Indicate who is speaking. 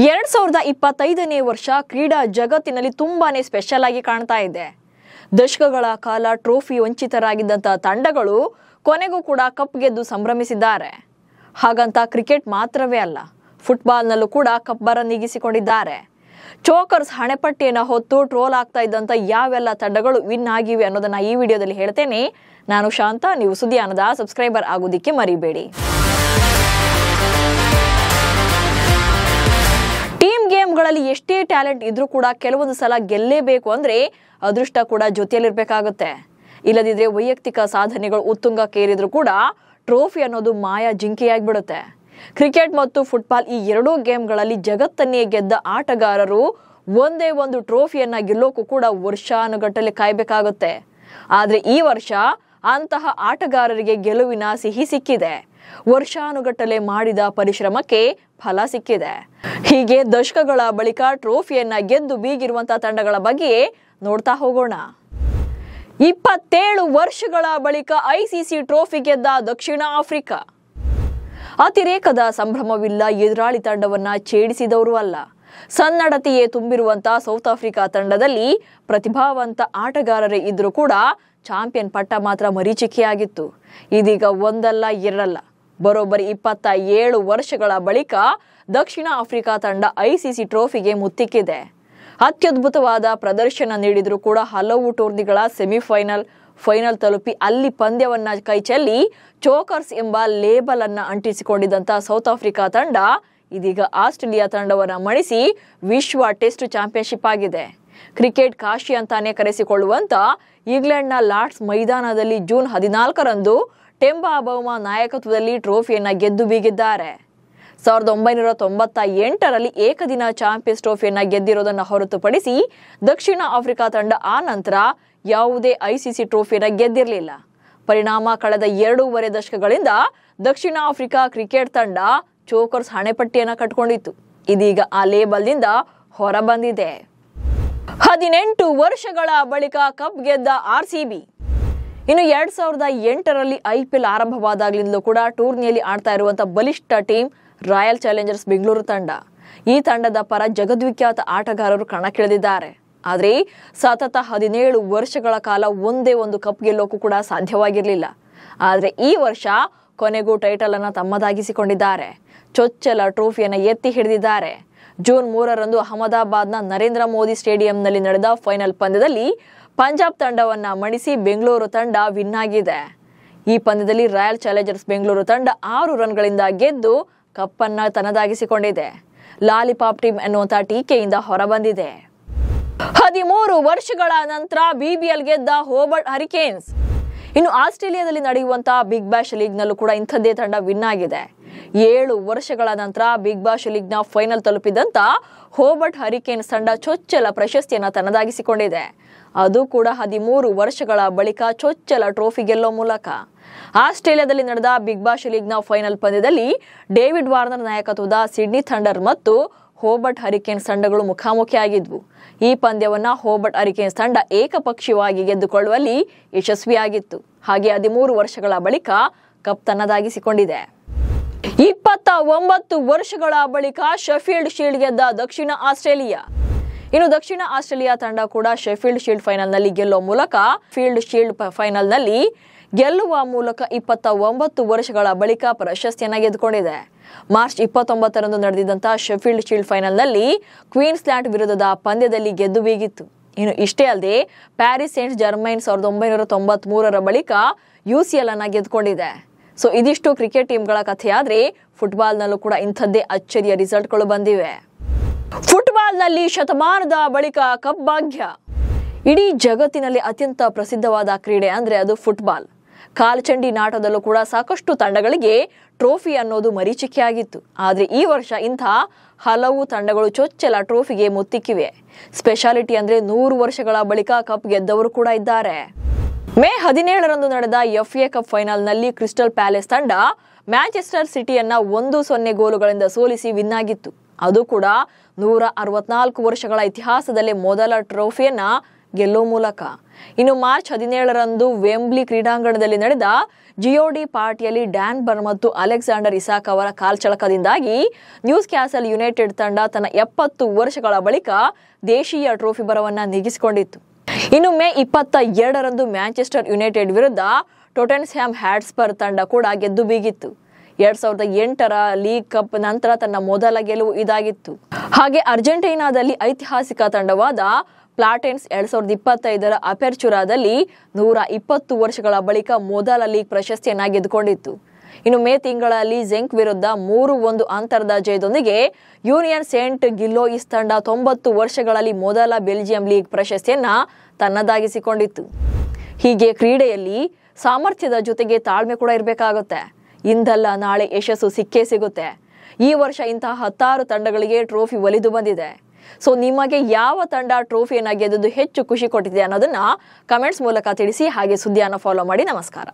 Speaker 1: 2025ನೇ ವರ್ಷ ಕ್ರೀಡಾ ಜಗತ್ತಿನಲ್ಲಿ ತುಂಬಾನೇ ಸ್ಪೆಷಲ್ ಆಗಿ ಕಾಣ್ತಾ ಇದೆ. ದಶಕಗಳ ಕಾಲ ಟ್ರೋಫಿ ವಂಚಿತರಾಗಿದ್ದಂತ ತಂಡಗಳು ಕೊನೆಗೂ ಕೂಡ ಕಪ್ ಗೆದ್ದು ಸಂಭ್ರಮಿಸಿದ್ದಾರೆ. ಹಾಗಂತ ಕ್ರಿಕೆಟ್ ಮಾತ್ರವೇ ಅಲ್ಲ, ಫುಟ್ಬಾಲ್ನಲ್ಲೂ ಕೂಡ ಕಪ್ ಬರ ನೀಗಿಸಿಕೊಂಡಿದ್ದಾರೆ. ಚೋಕರ್ಸ್ ಹಣೆಪಟ್ಟಿಯನ್ನು ಹೊತ್ತು ಟ್ರೋಲ್ ಆಗ್ತಾ ಇದ್ದಂತ ಯಾವೆಲ್ಲ ತಂಡಗಳು ವಿನ್ ಆಗಿವೆ ಅನ್ನೋದನ್ನ ಈ ವಿಡಿಯೋದಲ್ಲಿ ಹೇಳ್ತೇನೆ. ನಾನು ಶಾಂತ, ನೀವು ಸುದ್ದಿಯಾನದ ಸಬ್ಸ್ಕ್ರೈಬರ್ ಆಗೋದಿಕ್ಕೆ ಮರಿಬೇಡಿ. ಟೀಮ್ ಗೇಮ್ಗಳಲ್ಲಿ ಎಷ್ಟೇ ಟ್ಯಾಲೆಂಟ್ ಇದ್ರೂ ಕೂಡ ಕೆಲವೊಂದು ಸಲ ಗೆಲ್ಲೇಬೇಕು ಅಂದ್ರೆ ಅದೃಷ್ಟ ಕೂಡ ಜೊತೆಯಲ್ಲಿರ್ಬೇಕಾಗುತ್ತೆ. ಇಲ್ಲದಿದ್ರೆ ವೈಯಕ್ತಿಕ ಸಾಧನೆಗಳು ಉತ್ತುಂಗಕ್ಕೇರಿದ್ರು ಕೂಡ ಟ್ರೋಫಿ ಅನ್ನೋದು ಮಾಯಾ ಜಿಂಕೆಯಾಗ್ಬಿಡುತ್ತೆ. ಕ್ರಿಕೆಟ್ ಮತ್ತು ಫುಟ್ಬಾಲ್ ಈ ಎರಡೂ ಗೇಮ್ಗಳಲ್ಲಿ ಜಗತ್ತನ್ನೇ ಗೆದ್ದ ಆಟಗಾರರು ಒಂದೇ ಒಂದು ಟ್ರೋಫಿಯನ್ನ ಗೆಲ್ಲೋಕು ಕೂಡ ವರ್ಷಾನುಗಟ್ಟಲೆ ಕಾಯ್ಬೇಕಾಗುತ್ತೆ. ಆದ್ರೆ ಈ ವರ್ಷ ಅಂತಹ ಆಟಗಾರರಿಗೆ ಗೆಲುವಿನ ಸಿಹಿ ಸಿಕ್ಕಿದೆ. ವರ್ಷಾನುಗಟ್ಟಲೆ ಮಾಡಿದ ಪರಿಶ್ರಮಕ್ಕೆ ಫಲ ಸಿಕ್ಕಿದೆ. ಹೀಗೆ ದಶಕಗಳ ಬಳಿಕ ಟ್ರೋಫಿಯನ್ನ ಗೆದ್ದು ಬೀಗಿರುವಂತಹ ತಂಡಗಳ ಬಗ್ಗೆ ನೋಡ್ತಾ ಹೋಗೋಣ. 27 ವರ್ಷಗಳ ಬಳಿಕ ಐಸಿಸಿ ಟ್ರೋಫಿ ಗೆದ್ದ ದಕ್ಷಿಣ ಆಫ್ರಿಕಾ. ಅತಿರೇಕದ ಸಂಭ್ರಮವಿಲ್ಲ, ಎದುರಾಳಿ ತಂಡವನ್ನ ಛೇಡಿಸಿದವರು ಅಲ್ಲ. ಸನ್ನಡತೆಯೇ ತುಂಬಿರುವಂತಹ ಸೌತ್ ಆಫ್ರಿಕಾ ತಂಡದಲ್ಲಿ ಪ್ರತಿಭಾವಂತ ಆಟಗಾರರೇ ಇದ್ರೂ ಕೂಡ ಚಾಂಪಿಯನ್ ಪಟ್ಟ ಮಾತ್ರ ಮರೀಚಿಕೆಯಾಗಿತ್ತು. ಇದೀಗ ಒಂದಲ್ಲ ಎರಡಲ್ಲ, ಬರೋಬ್ಬರಿ 27 ವರ್ಷಗಳ ಬಳಿಕ ದಕ್ಷಿಣ ಆಫ್ರಿಕಾ ತಂಡ ಐಸಿಸಿ ಟ್ರೋಫಿಗೆ ಮುತ್ತಿಕ್ಕಿದೆ. ಅತ್ಯದ್ಭುತವಾದ ಪ್ರದರ್ಶನ ನೀಡಿದ್ರು ಕೂಡ ಹಲವು ಟೂರ್ನಿಗಳ ಸೆಮಿಫೈನಲ್, ಫೈನಲ್ ತಲುಪಿ ಅಲ್ಲಿ ಪಂದ್ಯವನ್ನ ಕೈಚೆಲ್ಲಿ ಚೋಕರ್ಸ್ ಎಂಬ ಲೇಬಲ್ ಅನ್ನ ಅಂಟಿಸಿಕೊಂಡಿದ್ದಂತ ಸೌತ್ ಆಫ್ರಿಕಾ ತಂಡ ಇದೀಗ ಆಸ್ಟ್ರೇಲಿಯಾ ತಂಡವನ್ನ ಮಣಿಸಿ ವಿಶ್ವ ಟೆಸ್ಟ್ ಚಾಂಪಿಯನ್ಶಿಪ್ ಆಗಿದೆ. ಕ್ರಿಕೆಟ್ ಕಾಶಿ ಅಂತಾನೆ ಕರೆಸಿಕೊಳ್ಳುವಂತ ಇಂಗ್ಲೆಂಡ್ನ ಲಾರ್ಡ್ಸ್ ಮೈದಾನದಲ್ಲಿ ಜೂನ್ 14ರಂದು ಟೆಂಬಾ ಬೌಮಾ ನಾಯಕತ್ವದಲ್ಲಿ ಟ್ರೋಫಿಯನ್ನ ಗೆದ್ದು ಬೀಗಿದ್ದಾರೆ. 1998ರಲ್ಲಿ ಏಕದಿನ ಚಾಂಪಿಯನ್ಸ್ ಟ್ರೋಫಿಯನ್ನ ಗೆದ್ದಿರೋದನ್ನ ಹೊರತುಪಡಿಸಿ ದಕ್ಷಿಣ ಆಫ್ರಿಕಾ ತಂಡ ಆ ನಂತರ ಯಾವುದೇ ಐಸಿಸಿ ಟ್ರೋಫಿಯನ್ನ ಗೆದ್ದಿರಲಿಲ್ಲ. ಪರಿಣಾಮ ಕಳೆದ 2.5 ದಶಕಗಳಿಂದ ದಕ್ಷಿಣ ಆಫ್ರಿಕಾ ಕ್ರಿಕೆಟ್ ತಂಡ ಚೋಕರ್ಸ್ ಹಣೆಪಟ್ಟಿಯನ್ನ ಕಟ್ಕೊಂಡಿತ್ತು. ಇದೀಗ ಆ ಲೇಬಲ್ನಿಂದ ಹೊರ ಬಂದಿದೆ. 18 ವರ್ಷಗಳ ಬಳಿಕ ಕಪ್ ಗೆದ್ದ ಆರ್ಸಿಬಿ. ಇನ್ನು 2008ರಲ್ಲಿ IPL ಆರಂಭವಾದಾಗ್ಲಿಂದಲೂ ಕೂಡ ಟೂರ್ನಿಯಲ್ಲಿ ಆಡ್ತಾ ಇರುವಂತಹ ಬಲಿಷ್ಠ ಟೀಮ್ ರಾಯಲ್ ಚಾಲೆಂಜರ್ಸ್ ಬೆಂಗಳೂರು ತಂಡ. ಈ ತಂಡದ ಪರ ಜಗದ್ವಿಖ್ಯಾತ ಆಟಗಾರರು ಕಣಕ್ಕಿಳಿದಿದ್ದಾರೆ. ಆದ್ರೆ ಸತತ 17 ವರ್ಷಗಳ ಕಾಲ ಒಂದೇ ಒಂದು ಕಪ್ ಗೆಲ್ಲೋಕು ಕೂಡ ಸಾಧ್ಯವಾಗಿರ್ಲಿಲ್ಲ. ಆದ್ರೆ ಈ ವರ್ಷ ಕೊನೆಗೂ ಟೈಟಲ್ ಅನ್ನ ತಮ್ಮದಾಗಿಸಿಕೊಂಡಿದ್ದಾರೆ. ಚೊಚ್ಚಲ ಟ್ರೋಫಿಯನ್ನ ಎತ್ತಿ ಹಿಡಿದಿದ್ದಾರೆ. ಜೂನ್ 3ರಂದು ಅಹಮದಾಬಾದ್ನ ನರೇಂದ್ರ ಮೋದಿ ಸ್ಟೇಡಿಯಂನಲ್ಲಿ ನಡೆದ ಫೈನಲ್ ಪಂದ್ಯದಲ್ಲಿ ಪಂಜಾಬ್ ತಂಡವನ್ನ ಮಣಿಸಿ ಬೆಂಗಳೂರು ತಂಡ ವಿನ್ ಆಗಿದೆ. ಈ ಪಂದ್ಯದಲ್ಲಿ ರಾಯಲ್ ಚಾಲೆಂಜರ್ಸ್ ಬೆಂಗಳೂರು ತಂಡ 6 ರನ್ಗಳಿಂದ ಗೆದ್ದು ಕಪ್ ಅನ್ನ ತನ್ನದಾಗಿಸಿಕೊಂಡಿದೆ. ಲಾಲಿಪಾಪ್ ಟೀಮ್ ಎನ್ನುವಂತಹ ಟೀಕೆಯಿಂದ ಹೊರಬಂದಿದೆ. 13 ವರ್ಷಗಳ ನಂತರ BBL ಗೆದ್ದ ಹೋಬರ್ಟ್ ಹರಿಕೇನ್ಸ್. ಇನ್ನು ಆಸ್ಟ್ರೇಲಿಯಾದಲ್ಲಿ ನಡೆಯುವಂತಹ ಬಿಗ್ ಬ್ಯಾಶ್ ಲೀಗ್ ನಲ್ಲೂ ಕೂಡ ಇಂಥದ್ದೇ ತಂಡ ವಿನ್ ಆಗಿದೆ. 7 ವರ್ಷಗಳ ನಂತರ ಬಿಗ್ ಬ್ಯಾಶ್ ಲೀಗ್ ನ ಫೈನಲ್ ತಲುಪಿದಂತ ಹೋಬರ್ಟ್ ಹರಿಕೇನ್ಸ್ ತಂಡ ಚೊಚ್ಚಲ ಪ್ರಶಸ್ತಿಯನ್ನ ತನ್ನದಾಗಿಸಿಕೊಂಡಿದೆ. ಅದು ಕೂಡ 13 ವರ್ಷಗಳ ಬಳಿಕ ಚೊಚ್ಚಲ ಟ್ರೋಫಿ ಗೆಲ್ಲೋ ಮೂಲಕ. ಆಸ್ಟ್ರೇಲಿಯಾದಲ್ಲಿ ನಡೆದ ಬಿಗ್ ಬ್ಯಾಶ್ ಲೀಗ್ ನ ಫೈನಲ್ ಪಂದ್ಯದಲ್ಲಿ ಡೇವಿಡ್ ವಾರ್ನರ್ ನಾಯಕತ್ವದ ಸಿಡ್ನಿ ಥಂಡರ್ ಮತ್ತು ಹೋಬರ್ಟ್ ಹರಿಕೇನ್ಸ್ ತಂಡಗಳು ಮುಖಾಮುಖಿಯಾಗಿದ್ವು. ಈ ಪಂದ್ಯವನ್ನ ಹೋಬರ್ಟ್ ಹರಿಕೇನ್ಸ್ ತಂಡ ಏಕಪಕ್ಷೀಯವಾಗಿ ಗೆದ್ದುಕೊಳ್ಳುವಲ್ಲಿ ಯಶಸ್ವಿಯಾಗಿತ್ತು. ಹಾಗೆ 13 ವರ್ಷಗಳ ಬಳಿಕ ಕಪ್ ತನ್ನದಾಗಿಸಿಕೊಂಡಿದೆ. 29 ವರ್ಷಗಳ ಬಳಿಕ ಶೆಫೀಲ್ಡ್ ಶೀಲ್ಡ್ ಗೆದ್ದ ದಕ್ಷಿಣ ಆಸ್ಟ್ರೇಲಿಯಾ. ಇನ್ನು ದಕ್ಷಿಣ ಆಸ್ಟ್ರೇಲಿಯಾ ತಂಡ ಕೂಡ ಶೆಫೀಲ್ಡ್ ಶೀಲ್ಡ್ ಫೈನಲ್ ನಲ್ಲಿ ಗೆಲ್ಲುವ ಮೂಲಕ ಫೈನಲ್ ನಲ್ಲಿ ಗೆಲ್ಲುವ ಮೂಲಕ 29 ವರ್ಷಗಳ ಬಳಿಕ ಪ್ರಶಸ್ತಿಯನ್ನ ಗೆದ್ದುಕೊಂಡಿದೆ. ಮಾರ್ಚ್ 29ರಂದು ನಡೆದಿದ್ದಂತಹ ಶೆಫೀಲ್ಡ್ ಶೀಲ್ಡ್ ಫೈನಲ್ ನಲ್ಲಿ ಕ್ವೀನ್ಸ್ಲ್ಯಾಂಡ್ ವಿರುದ್ಧದ ಪಂದ್ಯದಲ್ಲಿ ಗೆದ್ದು ಬೀಗಿತ್ತು. ಇನ್ನು ಇಷ್ಟೇ ಅಲ್ಲದೆ ಪ್ಯಾರಿಸ್ ಸೇಂಟ್ ಜರ್ಮೈನ್ 1993ರ ಬಳಿಕ UCL ಅನ್ನ ಗೆದ್ದುಕೊಂಡಿದೆ. ಸೊ ಇದಿಷ್ಟು ಕ್ರಿಕೆಟ್ ಟೀಮ್ಗಳ ಕಥೆಯಾದ್ರೆ ಫುಟ್ಬಾಲ್ ನಲ್ಲೂ ಕೂಡ ಇಂಥದ್ದೇ ಅಚ್ಚರಿಯ ರಿಸಲ್ಟ್ಗಳು ಬಂದಿವೆ. ಫುಟ್ಬಾಲ್ ನಲ್ಲಿ ಶತಮಾನದ ಬಳಿಕ ಕಪ್ ಭಾಗ್ಯ. ಇಡೀ ಜಗತ್ತಿನಲ್ಲಿ ಅತ್ಯಂತ ಪ್ರಸಿದ್ಧವಾದ ಕ್ರೀಡೆ ಅಂದ್ರೆ ಅದು ಫುಟ್ಬಾಲ್. ಕಾಲ್ಚಂಡಿ ನಾಟದಲ್ಲೂ ಕೂಡ ಸಾಕಷ್ಟು ತಂಡಗಳಿಗೆ ಟ್ರೋಫಿ ಅನ್ನೋದು ಮರೀಚಿಕೆಯಾಗಿತ್ತು. ಆದ್ರೆ ಈ ವರ್ಷ ಇಂಥ ಹಲವು ತಂಡಗಳು ಚೊಚ್ಚಲ ಟ್ರೋಫಿಗೆ ಮುತ್ತಿಕ್ಕಿವೆ. ಸ್ಪೆಷಾಲಿಟಿ ಅಂದ್ರೆ 100 ವರ್ಷಗಳ ಬಳಿಕ ಕಪ್ ಗೆದ್ದವರು ಕೂಡ ಇದ್ದಾರೆ. ಮೇ 17ರಂದು ನಡೆದ FA ಕಪ್ ಫೈನಲ್ ನಲ್ಲಿ ಕ್ರಿಸ್ಟಲ್ ಪ್ಯಾಲೇಸ್ ತಂಡ ಮ್ಯಾಂಚೆಸ್ಟರ್ ಸಿಟಿಯನ್ನ 1-0 ಗೋಲುಗಳಿಂದ ಸೋಲಿಸಿ ವಿನ್ ಆಗಿತ್ತು. ಅದು ಕೂಡ 164 ವರ್ಷಗಳ ಇತಿಹಾಸದಲ್ಲೇ ಮೊದಲ ಟ್ರೋಫಿಯನ್ನ ಗೆಲ್ಲುವ ಮೂಲಕ. ಇನ್ನು ಮಾರ್ಚ್ 17ರಂದು ವೆಂಬ್ಲಿ ಕ್ರೀಡಾಂಗಣದಲ್ಲಿ ನಡೆದ ಜಿಯೋಡಿ ಪಾರ್ಟಿಯಲ್ಲಿ ಡ್ಯಾನ್ ಬರ್ನ್ ಮತ್ತು ಅಲೆಕ್ಸಾಂಡರ್ ಇಸಾಕ್ ಅವರ ಕಾಲ್ಚಳಕದಿಂದಾಗಿ ನ್ಯೂಸ್ ಕ್ಯಾಸಲ್ ಯುನೈಟೆಡ್ ತಂಡ ತನ್ನ 70 ವರ್ಷಗಳ ಬಳಿಕ ದೇಶೀಯ ಟ್ರೋಫಿ ಬರವನ್ನ ನೀಗಿಸಿಕೊಂಡಿತ್ತು. ಇನ್ನು ಮೇ 22ರಂದು ಮ್ಯಾಂಚೆಸ್ಟರ್ ಯುನೈಟೆಡ್ ವಿರುದ್ಧ ಟೊಟೆನ್ಹ್ಯಾಮ್ ಹಾಟ್ಸ್ಪರ್ ತಂಡ ಕೂಡ ಗೆದ್ದು ಬೀಗಿತ್ತು. 2008ರ ಲೀಗ್ ಕಪ್ ನಂತರ ತನ್ನ ಮೊದಲ ಗೆಲುವು ಇದಾಗಿತ್ತು. ಹಾಗೆ ಅರ್ಜೆಂಟೀನಾದಲ್ಲಿ ಐತಿಹಾಸಿಕ ತಂಡವಾದ ಪ್ಲಾಟೆನ್ಸ್ 2025ರ ಅಪೆರ್ಚುರಾದಲ್ಲಿ 120 ವರ್ಷಗಳ ಬಳಿಕ ಮೊದಲ ಲೀಗ್ ಪ್ರಶಸ್ತಿಯನ್ನ ಗೆದ್ದುಕೊಂಡಿತ್ತು. ಇನ್ನು ಮೇ ತಿಂಗಳಲ್ಲಿ ಝೆಂಕ್ ವಿರುದ್ಧ 3-1 ಅಂತರದ ಜಯದೊಂದಿಗೆ ಯೂನಿಯನ್ ಸೇಂಟ್ ಗಿಲ್ಲೋಯಿಸ್ ತಂಡ 90 ವರ್ಷಗಳಲ್ಲಿ ಮೊದಲ ಬೆಲ್ಜಿಯಂ ಲೀಗ್ ಪ್ರಶಸ್ತಿಯನ್ನ ತನ್ನದಾಗಿಸಿಕೊಂಡಿತ್ತು. ಹೀಗೆ ಕ್ರೀಡೆಯಲ್ಲಿ ಸಾಮರ್ಥ್ಯದ ಜೊತೆಗೆ ತಾಳ್ಮೆ ಕೂಡ ಇರಬೇಕಾಗುತ್ತೆ. ಇಂದಲ್ಲ ನಾಳೆ ಯಶಸ್ಸು ಸಿಕ್ಕೇ ಸಿಗುತ್ತೆ. ಈ ವರ್ಷ ಇಂತಹ 16 ತಂಡಗಳಿಗೆ ಟ್ರೋಫಿ ಒಲಿದು ಬಂದಿದೆ. ಸೊ ನಿಮಗೆ ಯಾವ ತಂಡ ಟ್ರೋಫಿಯನ್ನ ಗೆದ್ದು ಹೆಚ್ಚು ಖುಷಿ ಕೊಟ್ಟಿದೆ ಅನ್ನೋದನ್ನ ಕಮೆಂಟ್ಸ್ ಮೂಲಕ ತಿಳಿಸಿ. ಹಾಗೆ ಸುದ್ದಿಯನ್ನು ಫಾಲೋ ಮಾಡಿ. ನಮಸ್ಕಾರ.